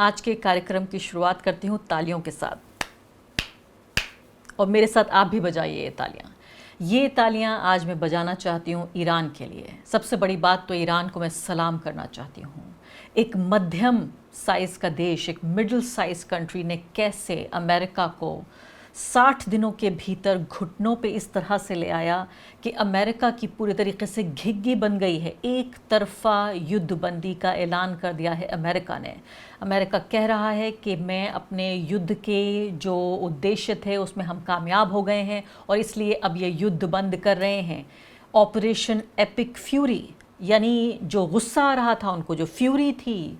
आज के कार्यक्रम की शुरुआत करती हूँ तालियों के साथ, और मेरे साथ आप भी बजाइए ये तालियाँ। ये तालियाँ आज मैं बजाना चाहती हूँ ईरान के लिए। सबसे बड़ी बात तो ईरान को मैं सलाम करना चाहती हूँ। एक मध्यम साइज़ का देश, एक मिडिल साइज़ कंट्री ने कैसे अमेरिका को 60 दिनों के भीतर घुटनों पे इस तरह से ले आया कि अमेरिका की पूरी तरीके से घिघी बन गई है। एक तरफ़ा युद्ध बंदी का ऐलान कर दिया है अमेरिका ने। अमेरिका कह रहा है कि मैं अपने युद्ध के जो उद्देश्य थे उसमें हम कामयाब हो गए हैं और इसलिए अब ये युद्ध बंद कर रहे हैं। ऑपरेशन एपिक फ्यूरी, यानी जो गुस्सा आ रहा था उनको, जो फ्यूरी थी,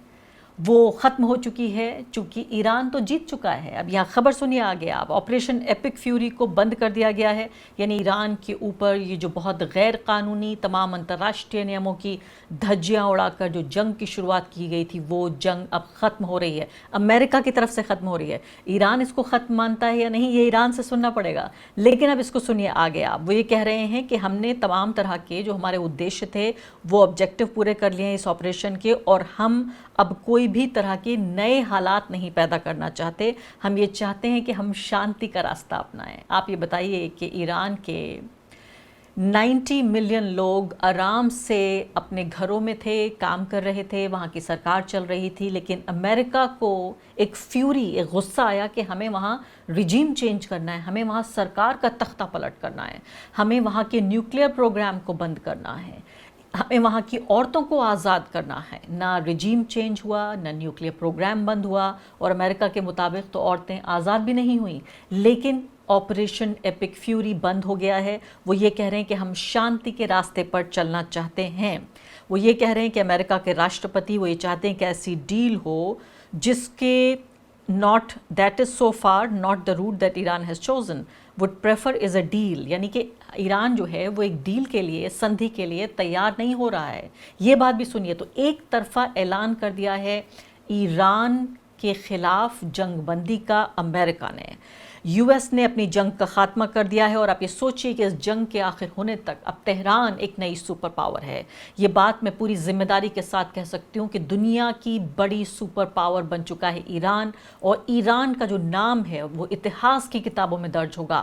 वो ख़त्म हो चुकी है, चूँकि ईरान तो जीत चुका है। अब यहाँ खबर सुनिए आगे आप। ऑपरेशन एपिक फ्यूरी को बंद कर दिया गया है, यानी ईरान के ऊपर ये जो बहुत गैर कानूनी तमाम अंतर्राष्ट्रीय नियमों की धज्जियाँ उड़ाकर जो जंग की शुरुआत की गई थी, वो जंग अब ख़त्म हो रही है। अमेरिका की तरफ से ख़त्म हो रही है। ईरान इसको ख़त्म मानता है या नहीं, ये ईरान से सुनना पड़ेगा, लेकिन अब इसको सुनिए आगे आप। वो ये कह रहे हैं कि हमने तमाम तरह के जो हमारे उद्देश्य थे वो ऑब्जेक्टिव पूरे कर लिए हैं इस ऑपरेशन के, और हम अब कोई भी तरह के नए हालात नहीं पैदा करना चाहते। हम ये चाहते हैं कि हम शांति का रास्ता अपनाएं। आप ये बताइए कि ईरान के 90 मिलियन लोग आराम से अपने घरों में थे, काम कर रहे थे, वहाँ की सरकार चल रही थी, लेकिन अमेरिका को एक फ्यूरी, एक गुस्सा आया कि हमें वहाँ रिजीम चेंज करना है, हमें वहाँ सरकार का तख्ता पलट करना है, हमें वहाँ के न्यूक्लियर प्रोग्राम को बंद करना है, हमें वहाँ की औरतों को आज़ाद करना है। ना रिजीम चेंज हुआ, ना न्यूक्लियर प्रोग्राम बंद हुआ, और अमेरिका के मुताबिक तो औरतें आज़ाद भी नहीं हुई, लेकिन ऑपरेशन एपिक फ्यूरी बंद हो गया है। वो ये कह रहे हैं कि हम शांति के रास्ते पर चलना चाहते हैं। वो ये कह रहे हैं कि अमेरिका के राष्ट्रपति वो ये चाहते हैं कि ऐसी डील हो जिसके not that is so far not the route that Iran has chosen would prefer is a deal, यानी कि ईरान जो है वो एक डील के लिए, संधि के लिए तैयार नहीं हो रहा है। ये बात भी सुनिए। तो एक तरफा ऐलान कर दिया है ईरान के ख़िलाफ़ जंगबंदी का अमेरिका ने। यूएस ने अपनी जंग का खात्मा कर दिया है, और आप ये सोचिए कि इस जंग के आखिर होने तक अब तेहरान एक नई सुपर पावर है। ये बात मैं पूरी जिम्मेदारी के साथ कह सकती हूँ कि दुनिया की बड़ी सुपर पावर बन चुका है ईरान, और ईरान का जो नाम है वो इतिहास की किताबों में दर्ज होगा।